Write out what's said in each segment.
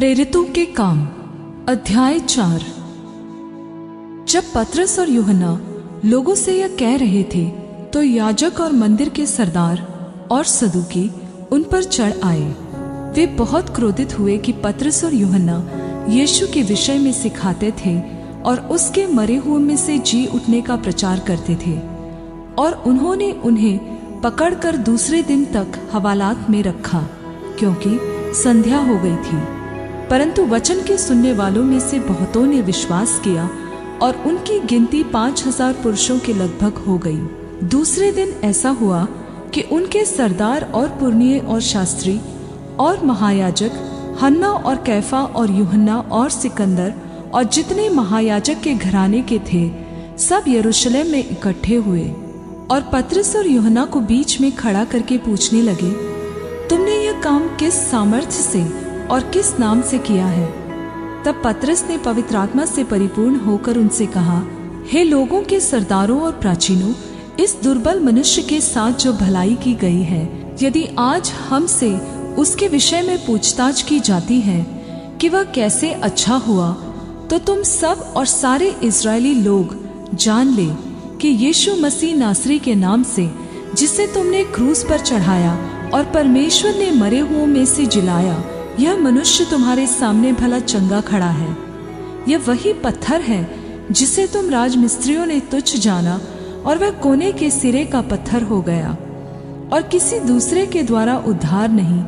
प्रेरितों के काम अध्याय 4। जब पतरस और यूहन्ना लोगों से यह कह रहे थे तो याजक और मंदिर के सरदार और सदूकी उन पर चढ़ आए। वे बहुत क्रोधित हुए कि पतरस और यूहन्ना यीशु के विषय में सिखाते थे और उसके मरे हुए में से जी उठने का प्रचार करते थे, और उन्होंने उन्हें पकड़कर दूसरे दिन तक हवालात में रखा, क्योंकि संध्या हो गई थी। परंतु वचन के सुनने वालों में से बहुतों ने विश्वास किया और उनकी गिनती 5000 पुरुषों के लगभग हो गई। दूसरे दिन ऐसा हुआ कि उनके सरदार और पुरनिये और शास्त्री और महायाजक हन्ना और कैफा और यूहन्ना और सिकंदर और जितने महायाजक के घराने के थे सब यरूशलेम में इकट्ठे हुए और पतरस और यूहन्ना को बीच में खड़ा करके पूछने लगे, तुमने यह काम किस सामर्थ्य से और किस नाम से किया है? तब पतरस ने पवित्र आत्मा से परिपूर्ण होकर उनसे कहा, हे लोगों के सरदारों और प्राचीनों, इस दुर्बल मनुष्य के साथ जो भलाई की गई है, यदि आज हमसे उसके विषय में पूछताछ की जाती है कि वह कैसे अच्छा हुआ, तो तुम सब और सारे इस्राएली लोग जान ले कि यीशु मसीह नासरी के नाम से, जिसे तुमने क्रूस पर चढ़ाया और परमेश्वर ने मरे हुओं में से जिलाया, यह मनुष्य तुम्हारे सामने भला चंगा खड़ा है। यह वही पत्थर है जिसे तुम राजमिस्त्रियों ने तुच्छ जाना और वह कोने के सिरे का पत्थर हो गया, और किसी दूसरे के द्वारा उद्धार नहीं,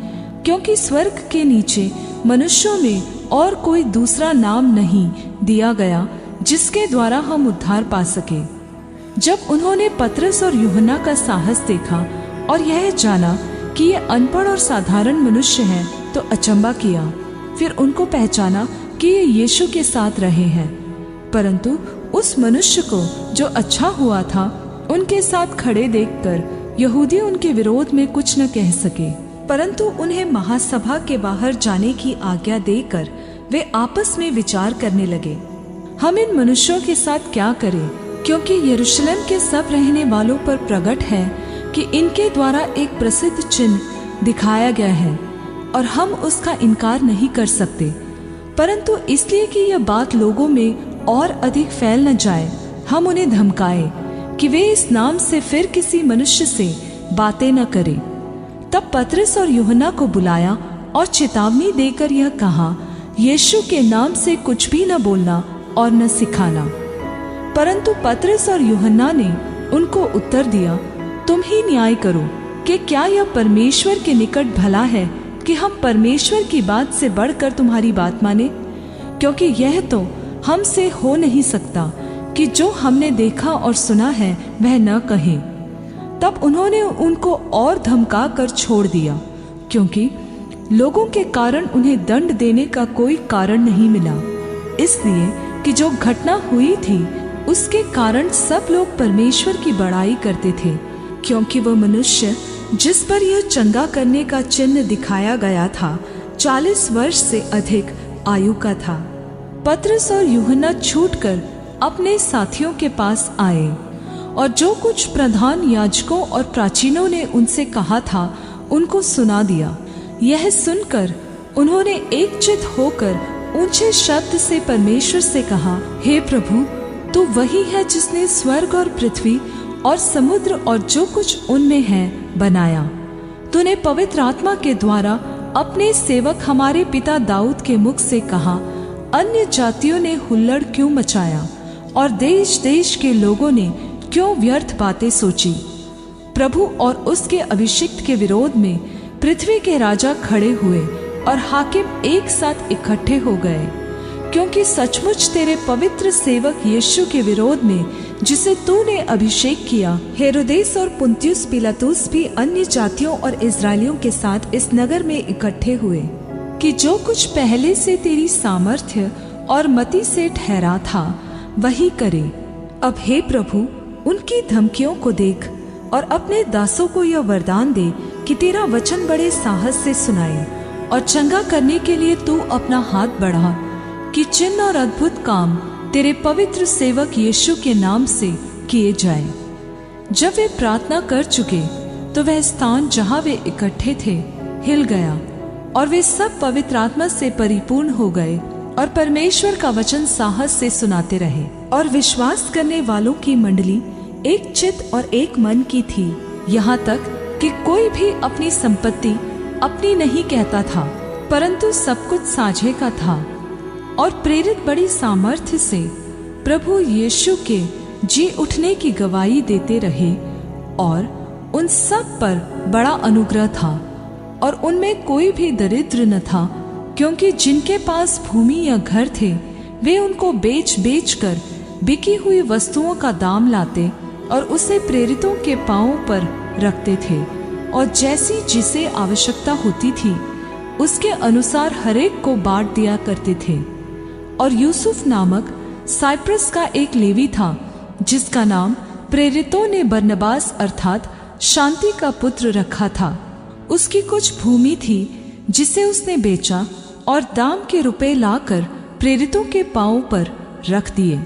क्योंकि स्वर्ग के नीचे मनुष्यों में और कोई दूसरा नाम नहीं दिया गया जिसके द्वारा हम उद्धार पा सके। जब उन्होंने पतरस और यूहन्ना का साहस देखा और यह जाना कि ये अनपढ़ और साधारण मनुष्य हैं, तो अचंबा किया। फिर उनको पहचाना कि ये यीशु के साथ रहे हैं, परंतु उस मनुष्य को जो अच्छा हुआ था उनके साथ खड़े देखकर यहूदी उनके विरोध में कुछ न कह सके, परंतु उन्हें महासभा के बाहर जाने की आज्ञा देकर वे आपस में विचार करने लगे, हम इन मनुष्यों के साथ क्या करें, क्योंकि यरूशलेम के सब रहने वालों पर प्रकट है कि इनके द्वारा एक प्रसिद्ध चिन्ह दिखाया गया है और हम उसका इनकार नहीं कर सकते। परंतु इसलिए कि यह बात लोगों में और अधिक फैल न जाए, हम उन्हें धमकाए कि वे इस नाम से फिर किसी मनुष्य से बातें न करें। तब पतरस और यूहन्ना को बुलाया और चेतावनी देकर यह कहा, यीशु के नाम से कुछ भी न बोलना और न सिखाना। परंतु पतरस और यूहन्ना ने उनको उत्तर दिया, तुम ही न्याय करो कि क्या यह परमेश्वर के निकट भला है कि हम परमेश्वर की बात से बढ़कर तुम्हारी बात माने? क्योंकि यह तो हमसे हो नहीं सकता कि जो हमने देखा और सुना है वह न कहे। तब उन्होंने उनको और धमका कर छोड़ दिया, क्योंकि लोगों के कारण उन्हें दंड देने का कोई कारण नहीं मिला, इसलिए कि जो घटना हुई थी उसके कारण सब लोग परमेश्वर की बड़ाई करते थे, क्योंकि वह मनुष्य जिस पर यह चंगा करने का चिन्ह दिखाया गया था 40 वर्ष से अधिक आयु का था। पतरस और यूहन्ना छूटकर अपने साथियों के पास आए और जो कुछ प्रधान याजकों और प्राचीनों ने उनसे कहा था उनको सुना दिया। यह सुनकर उन्होंने एकचित होकर ऊंचे शब्द से परमेश्वर से कहा, हे प्रभु, तू वही है जिसने स्वर्ग और पृथ्वी और समुद्र और जो कुछ उनमें है बनाया। तूने पवित्र आत्मा के द्वारा अपने सेवक हमारे पिता दाऊद के मुख से कहा, अन्य जातियों ने हुल्लड़ क्यों मचाया और देश देश के लोगों ने क्यों व्यर्थ बातें सोची। प्रभु और उसके अभिषिक्त के विरोध में पृथ्वी के राजा खड़े हुए और हाकिम एक साथ इकट्ठे हो गए, क्योंकि सचमुच तेरे पवित्र सेवक यीशु के विरोध में जिसे तूने अभिषेक किया, हेरोदेस और पुन्तियुस पिलातुस भी अन्य जातियों और इस्राएलियों के साथ इस नगर में इकट्ठे हुए कि जो कुछ पहले से तेरी सामर्थ्य और मति से ठहरा था वही करे। अब हे प्रभु, उनकी धमकियों को देख और अपने दासों को यह वरदान दे कि तेरा वचन बड़े साहस से सुनाए और चंगा करने के लिए तू अपना हाथ बढ़ा, कि चिन्ह और अद्भुत काम तेरे पवित्र सेवक यीशु के नाम से किए जाए। जब वे प्रार्थना कर चुके तो वह स्थान जहाँ वे इकट्ठे थे हिल गया और वे सब पवित्र आत्मा से परिपूर्ण हो गए और परमेश्वर का वचन साहस से सुनाते रहे। और विश्वास करने वालों की मंडली एक चित्त और एक मन की थी, यहाँ तक कि कोई भी अपनी संपत्ति अपनी नहीं कहता था, परंतु सब कुछ साझे का था। और प्रेरित बड़ी सामर्थ्य से प्रभु यीशु के जी उठने की गवाही देते रहे, और उन सब पर बड़ा अनुग्रह था। और उनमें कोई भी दरिद्र न था, क्योंकि जिनके पास भूमि या घर थे वे उनको बेच बेच कर बिकी हुई वस्तुओं का दाम लाते और उसे प्रेरितों के पांवों पर रखते थे, और जैसी जिसे आवश्यकता होती थी उसके अनुसार हरेक को बांट दिया करते थे। और यूसुफ नामक साइप्रस का एक लेवी था, जिसका नाम प्रेरितों ने बरनबास अर्थात शांति का पुत्र रखा था। उसकी कुछ भूमि थी जिसे उसने बेचा और दाम के रुपए लाकर प्रेरितों के पांवों पर रख दिए।